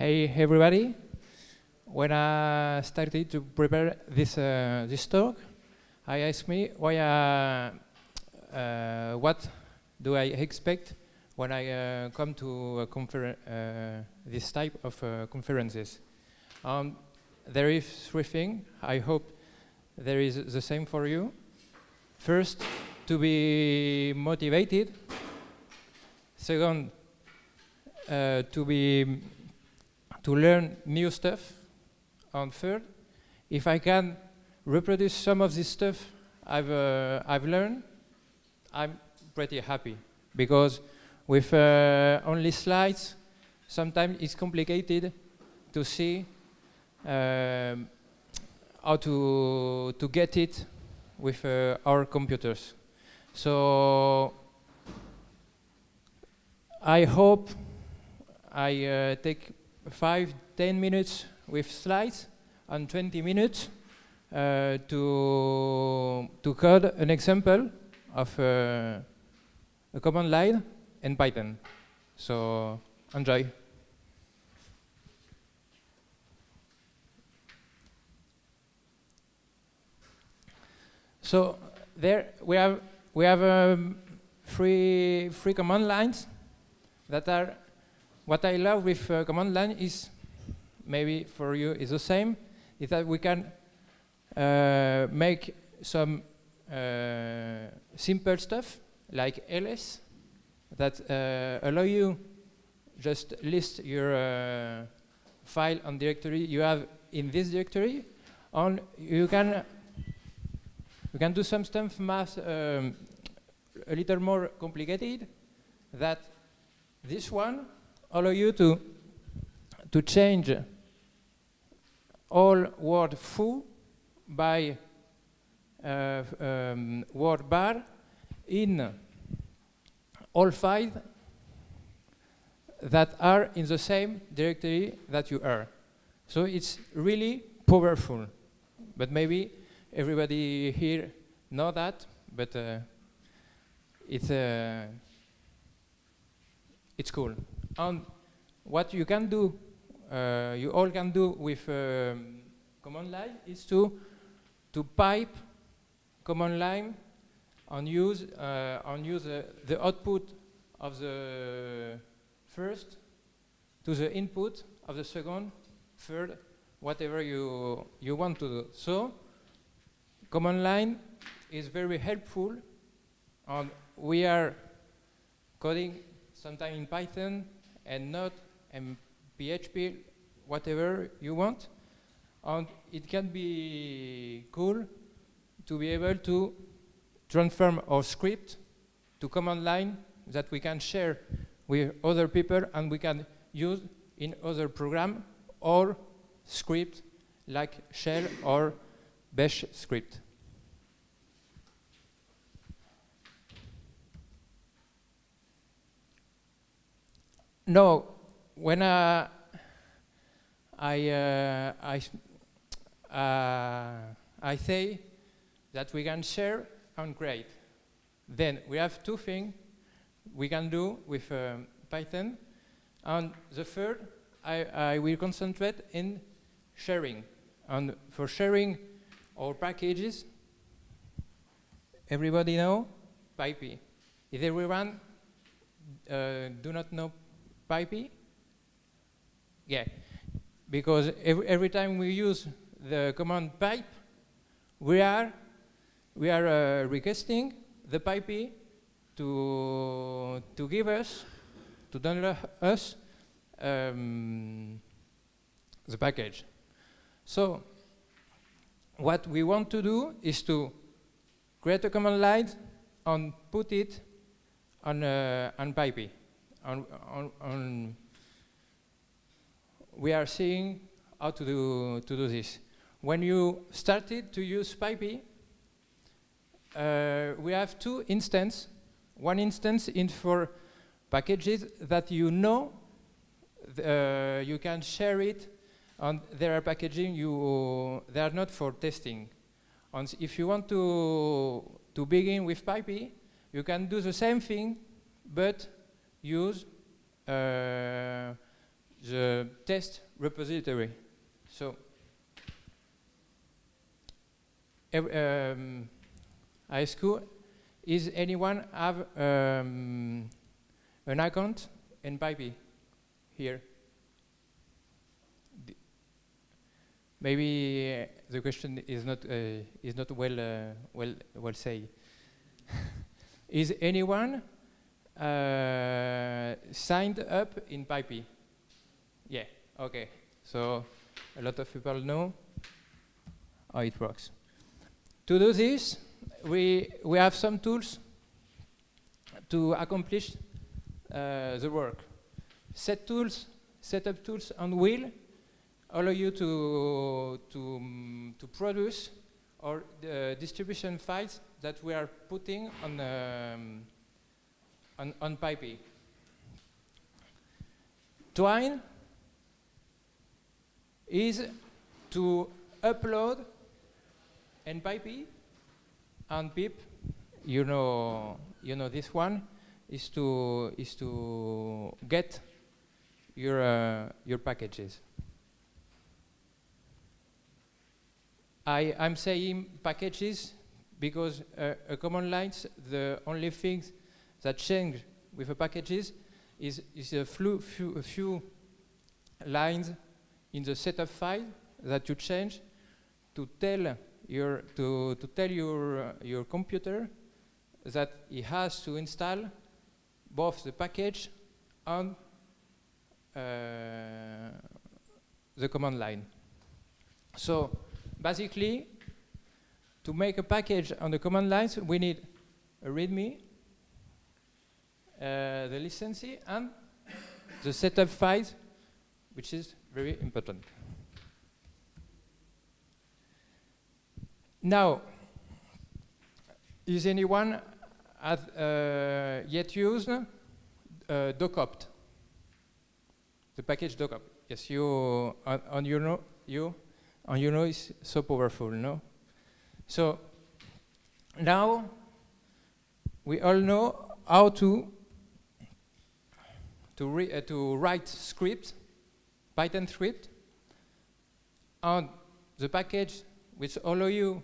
Hey everybody! When I started to prepare this talk, I asked me what do I expect when I come to this type of conferences. There is three things. I hope there is the same for you. First, to be motivated. Second, to learn new stuff. And third, if I can reproduce some of this stuff I've learned, I'm pretty happy, because with only slides, sometimes it's complicated to see how to get it with our computers. So I hope I take 5-10 minutes with slides and 20 minutes to code an example of a command line in Python. So enjoy. So there we have three command lines that are. What I love with command line is, maybe for you is the same, is that we can make some simple stuff like ls that allow you just list your file and directory you have in this directory, and you can do some stuff math a little more complicated. That this one allow you to change all word foo by word bar in all files that are in the same directory that you are. So it's really powerful. But maybe everybody here know that, but it's cool. And what you can do, you all can do with command line is to pipe command line and use the output of the first to the input of the second, third, whatever you want to do. So command line is very helpful, and we are coding sometimes in Python and not in PHP, whatever you want. And it can be cool to be able to transform our script to command line that we can share with other people and we can use in other program or script like shell or bash script. No, when I say that we can share and create, then we have two things we can do with Python. And the third, I will concentrate in sharing. And for sharing our packages, everybody know PyPI. If everyone do not know PyPI? Yeah, because every time we use the command pipe, we are requesting the PyPI to give us, to download us the package. So what we want to do is to create a command line and put it on PyPI. We are seeing how to do this. When you started to use PyPI, we have two instances. One instance is for packages that you know you can share it, and there are packaging they are not for testing. And if you want to begin with PyPI, you can do the same thing, but use the test repository. So ask you, is anyone have an account in PyPI here? Maybe the question is not well said. Is anyone signed up in PyPI? Yeah. Okay. So a lot of people know how it works. To do this, we have some tools to accomplish the work. Setup tools on wheel allow you to produce or distribution files that we are putting on PyPI. Twine is to upload in PyPI, and pip, you know this one is to get your packages. I'm saying packages because a command lines, the only things that change with the packages is a few lines in the setup file that you change to tell your computer that it has to install both the package and the command line. So basically, to make a package on the command lines, we need a README, the license, and the setup files, which is very important. Now, is anyone yet used docopt? The package docopt. Yes, you is so powerful, no? So now we all know how to write script, Python script, and the package which allow you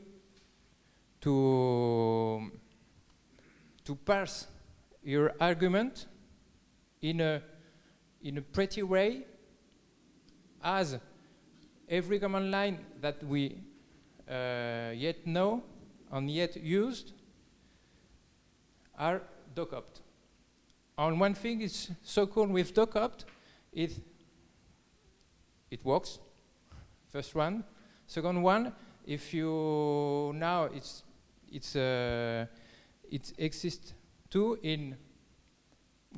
to parse your argument in a pretty way, as every command line that we yet know and yet used are docopt. And one thing is so cool with docopt, it works. First one. Second one, if you now it exists too in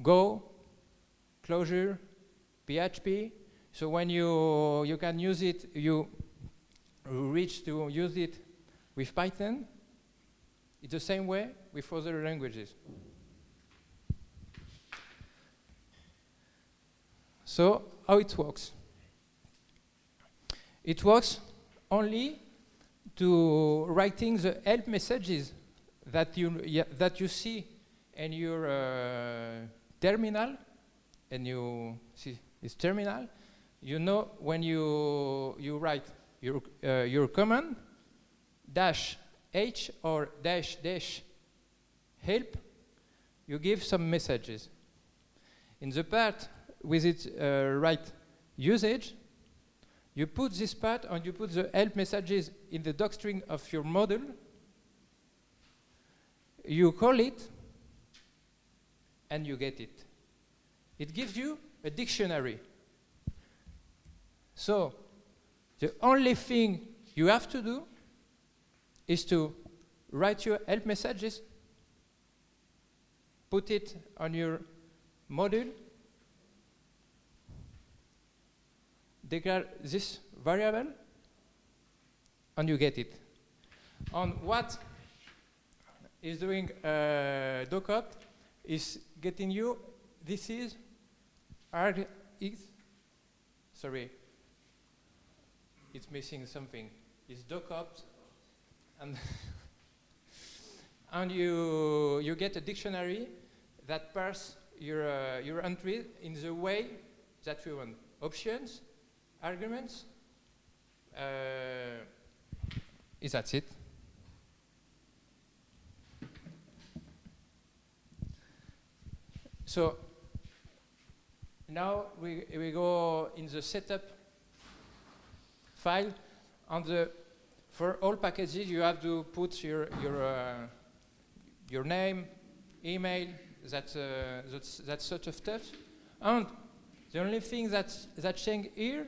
Go, Clojure, PHP. So when you can use it, you reach to use it with Python. It's the same way with other languages. So how it works? It works only to writing the help messages that you see in your terminal, and you see this terminal. You know when you write your command -h or -- help, you give some messages. In the part with its right usage, you put this part and you put the help messages in the docstring of your model. You call it, and you get it. It gives you a dictionary. So the only thing you have to do is to write your help messages, put it on your module, declare this variable, and you get it. And what is doing docopt is getting you, this is argx, sorry, it's missing something. It's docopt, and and you get a dictionary that parse your entry in the way that you want. options, arguments. Is that it? So now we go in the setup file. For all packages, you have to put your name, email, that sort of stuff. And the only thing that changed here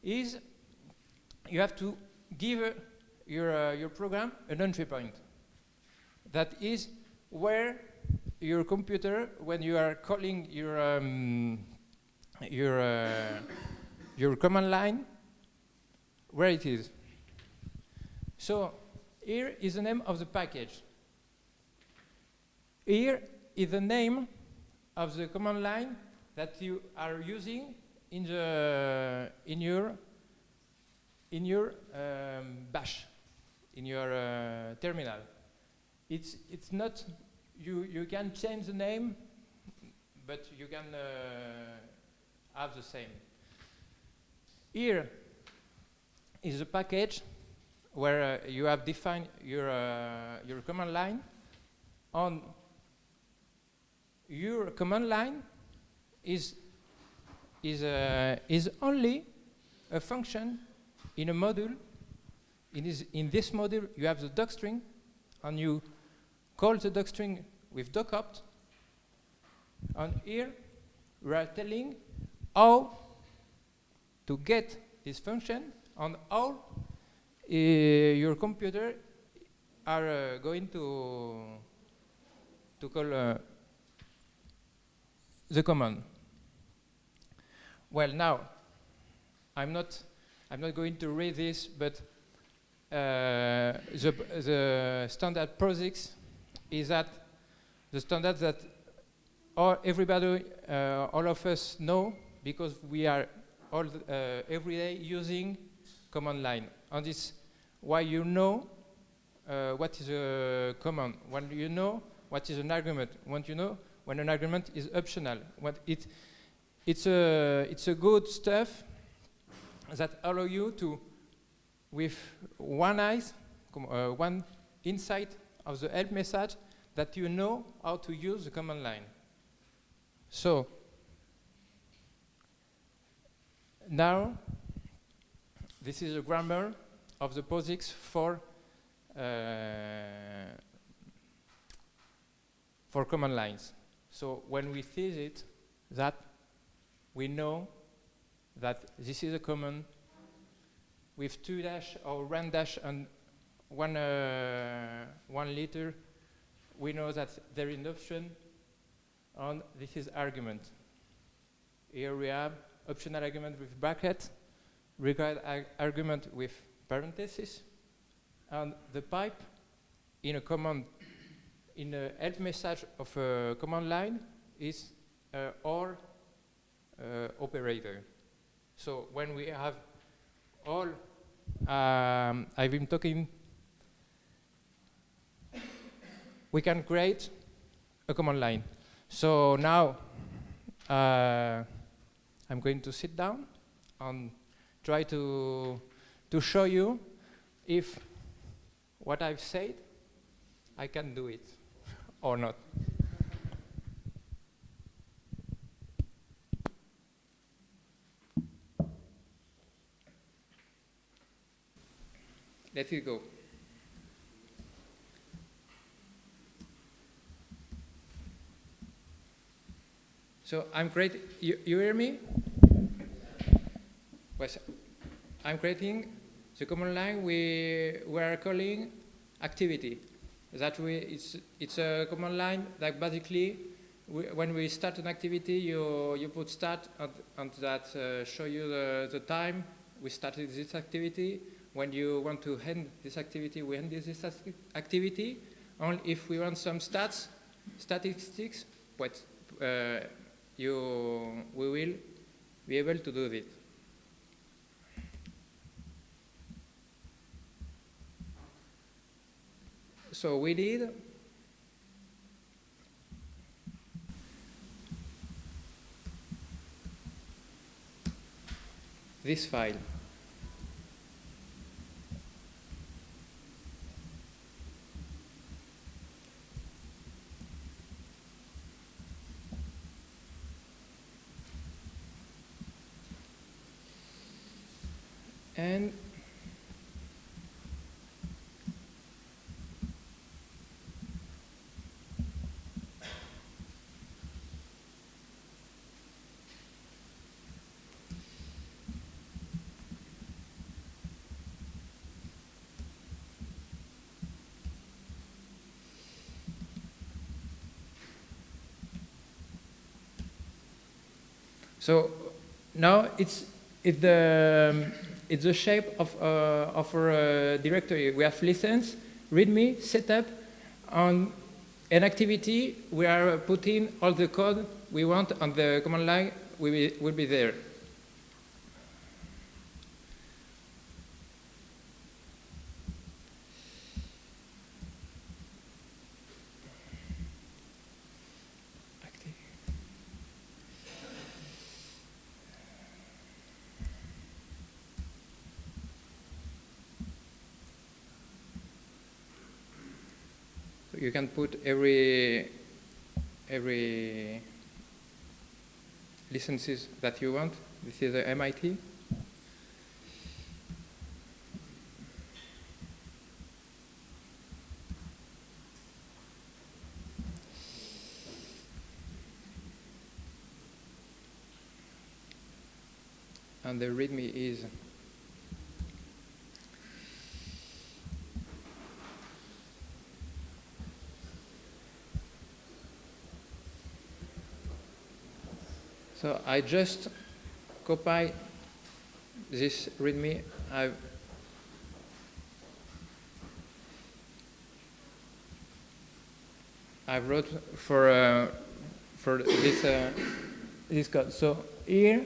is you have to give your program an entry point. That is where your computer, when you are calling your command line, where it is. So here is the name of the package. Here is the name of the command line that you are using in your bash, in your terminal. It's not, you can change the name, but you can have the same. Here is a package where you have defined your command line. On your command line is only a function in a module. In this module, you have the docstring, and you call the docstring with docopt. And here, we are telling how to get this function and how your computer are going to call the command. Well, now I'm not going to read this, but the standard POSIX is that the standard that everybody, all of us know, because we are all every day using command line. And this is why you know what is a command, when you know what is an argument, when you know when an argument is optional. When it's a good stuff that allow you to, with one insight of the help message, that you know how to use the command line. So now this is a grammar of the POSIX for command lines. So when we see it, that we know that this is a command with 2 dash or run dash and one liter. We know that there is an option, and this is argument. Here we have optional argument with bracket, required argument with parenthesis, and the pipe in a command, in a help message of a command line is OR operator. So when we have all, I've been talking, we can create a command line. So now I'm going to sit down and try to show you if what I've said, I can do it or not. Let it go. So I'm creating, you hear me? Yes, I'm creating the command line we are calling activity. That it's a command line that basically, when we start an activity, you put start and that show you the time we started this activity. When you want to end this activity, we end this activity. And if we want some statistics, we will be able to do it. So we did this file. And so now it's the shape of our directory. We have listens, readme, setup, on an activity. We are putting all the code we want on the command line. Will be there. You can put every licenses that you want. This is the MIT. And the README is so I just copy this README. I wrote for this code. So here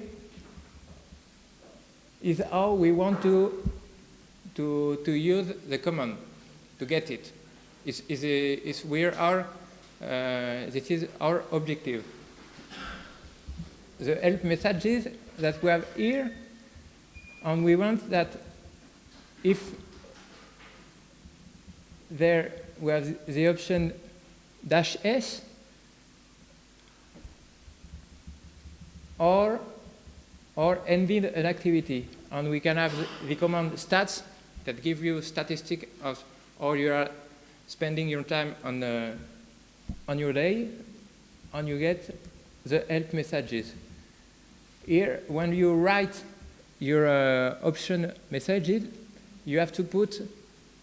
is how we want to use the command to get it. This is our objective. The help messages that we have here, and we want that if there we have the option -s or ending an activity, and we can have the command stats that give you statistic of how you are spending your time on your day, and you get the help messages. Here, when you write your option messages, you have to put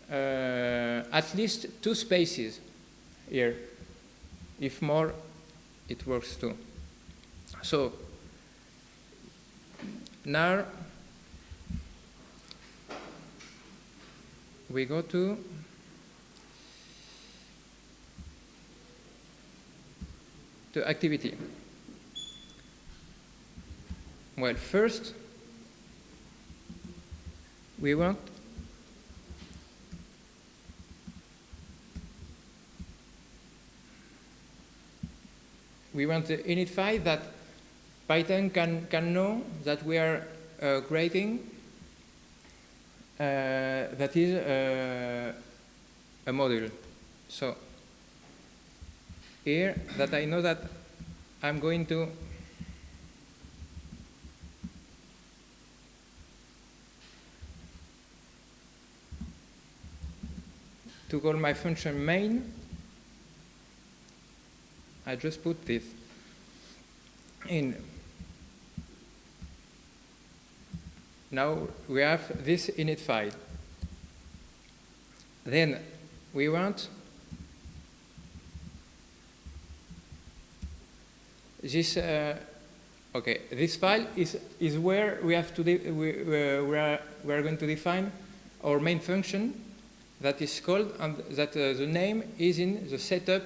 at least 2 spaces here. If more, it works too. So now we go to activity. Well, first we want the init file that Python can know that we are creating that is a module. So here that I know that I'm going to call my function main, I just put this in. Now we have this init file. Then we want this. Okay, this file is where we have to we are going to define our main function that is called, and that the name is in the setup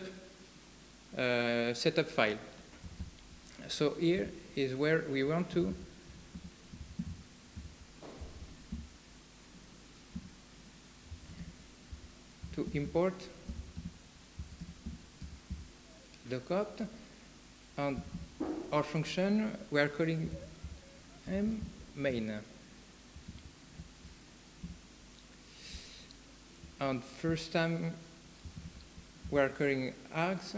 file. So here is where we want to import docopt, and our function we are calling main. And first time we are calling args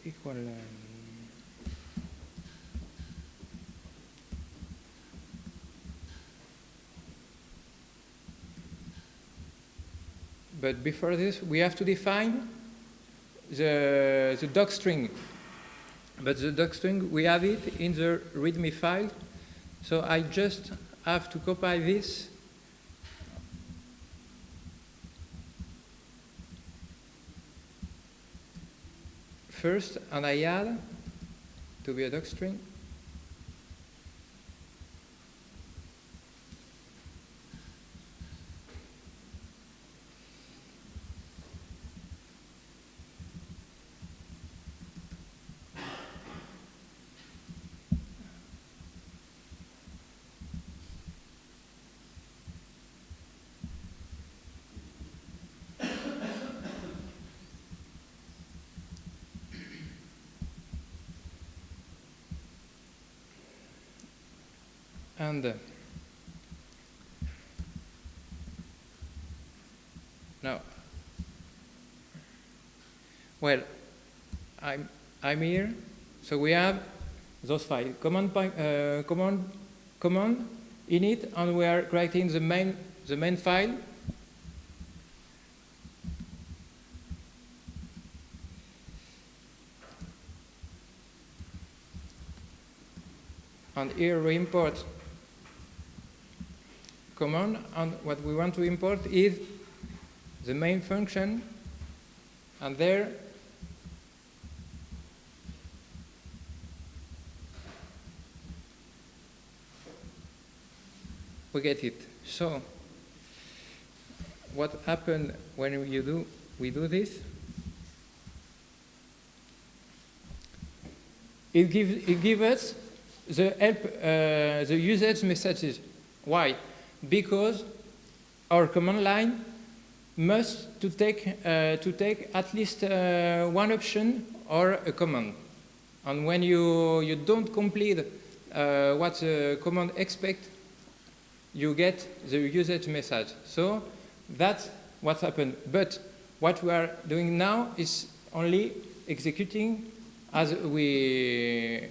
equal but before this we have to define the docstring. But the docstring, we have it in the README file. So I just have to copy this. First, and I add to be a docstring. And now, well, I'm here. So we have those files, command in it, and we are creating the main file. And here we import command, and what we want to import is the main function, and there we get it. So what happened when we do this? It gives us the help, the usage messages. Why? Because our command line must to take at least one option or a command. And when you don't complete what the command expects, you get the usage message. So that's what happened. But what we are doing now is only executing as we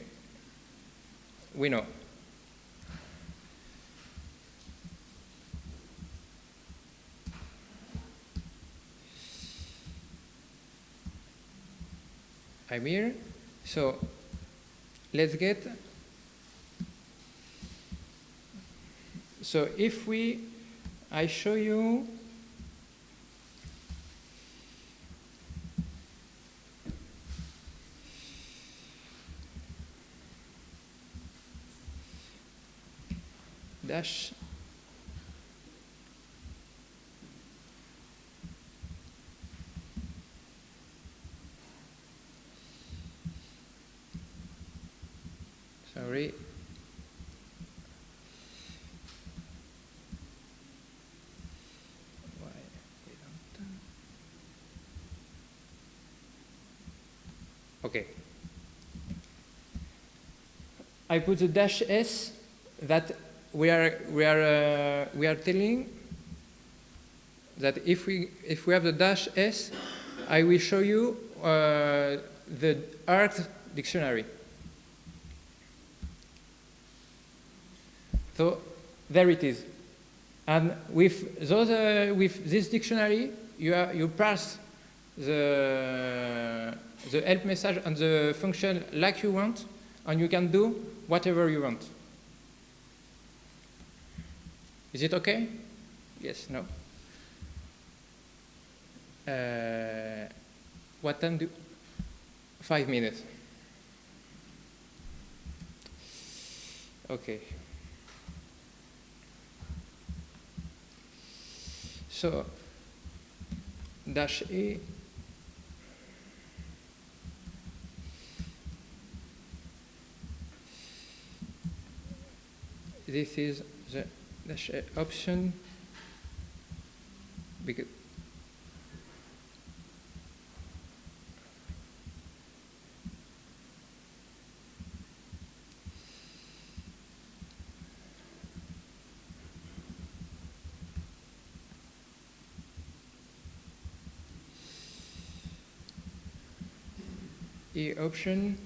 know. I'm here. So let's get. So if I show you dash sorry. Why we don't? Okay. I put the dash s that we are telling that if we have the dash s, I will show you the args dictionary. So there it is, and with this dictionary, you pass the help message and the function like you want, and you can do whatever you want. Is it okay? Yes, no. What time do? 5 minutes. Okay. So, dash E. This is the dash A option. Because E option.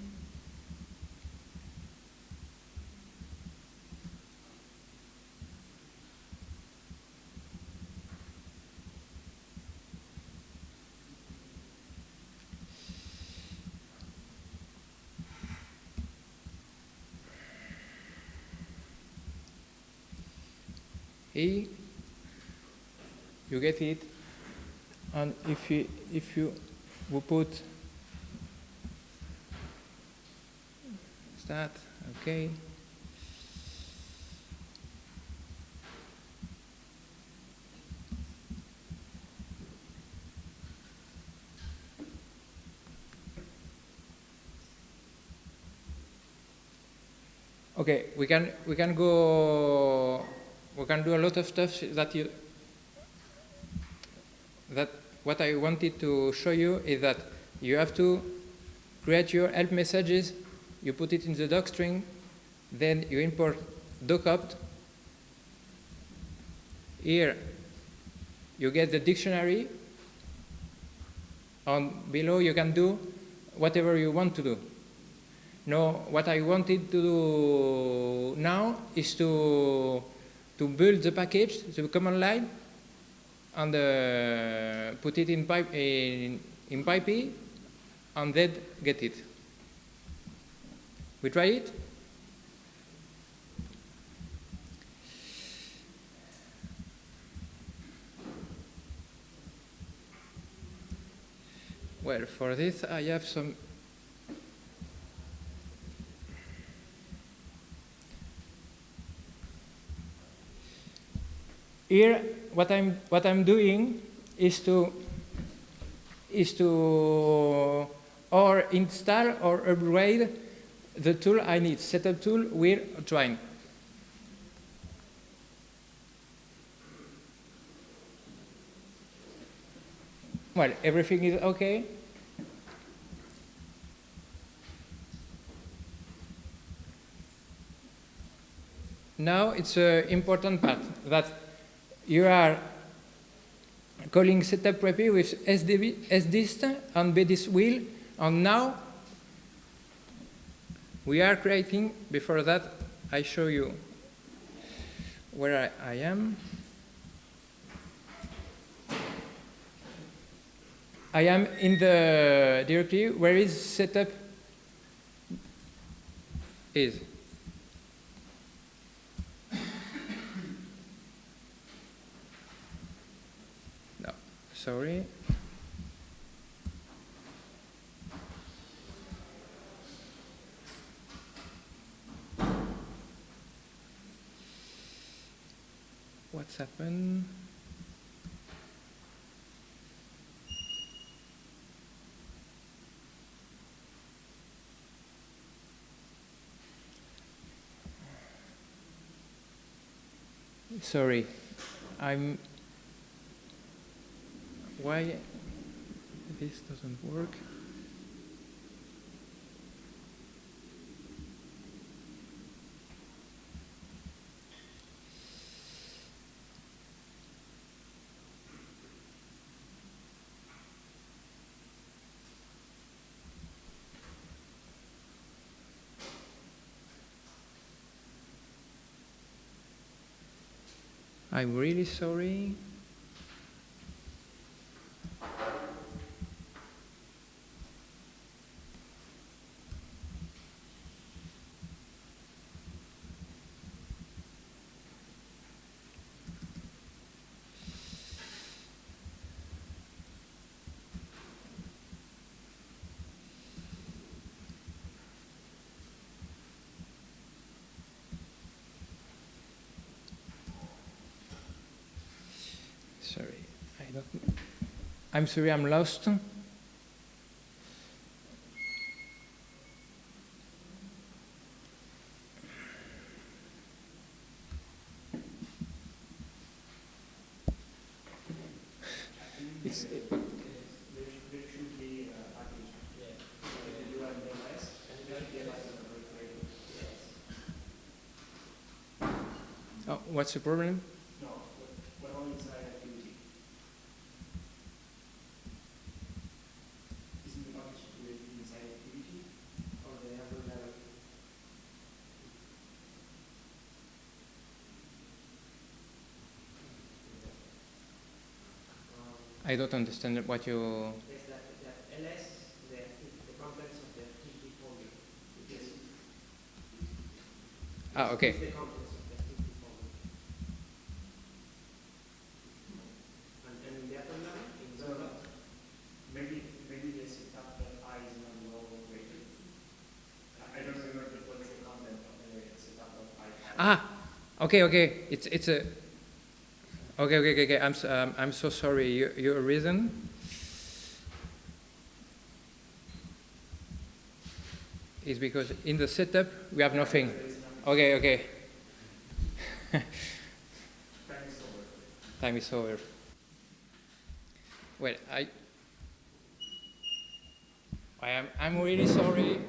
E, you get it, and if you will put that, okay. Okay, we can do a lot of stuff that what I wanted to show you is that you have to create your help messages, you put it in the doc string, then you import docopt. Here you get the dictionary, and below you can do whatever you want to do. Now, what I wanted to do now is to build the package, the command line, and put it in PyPI, and then get it. We try it? Well, for this I have some here. What I'm doing is to or install or upgrade the tool I need, setup tool we're trying. Well, everything is okay. Now it's an important part that you are calling setup preppy with sdist and bdist wheel, and now we are creating. Before that, I show you where I am. I am in the directory where is setup is. No, sorry. What's happened? Sorry, why this doesn't work? I'm really sorry. Sorry, I'm sorry, I'm lost. Oh, what's the problem? I don't understand what you... Is that ls, the contents of the activity folder. Because okay. the contents of the activity folder. And in the other line, in docopt, maybe the setup I is not well rated. I don't remember what's the content of the setup I. Okay. It's a... Okay. I'm so sorry. Your reason? Is because in the setup we have nothing. Okay. Time is over. Well, I'm really sorry.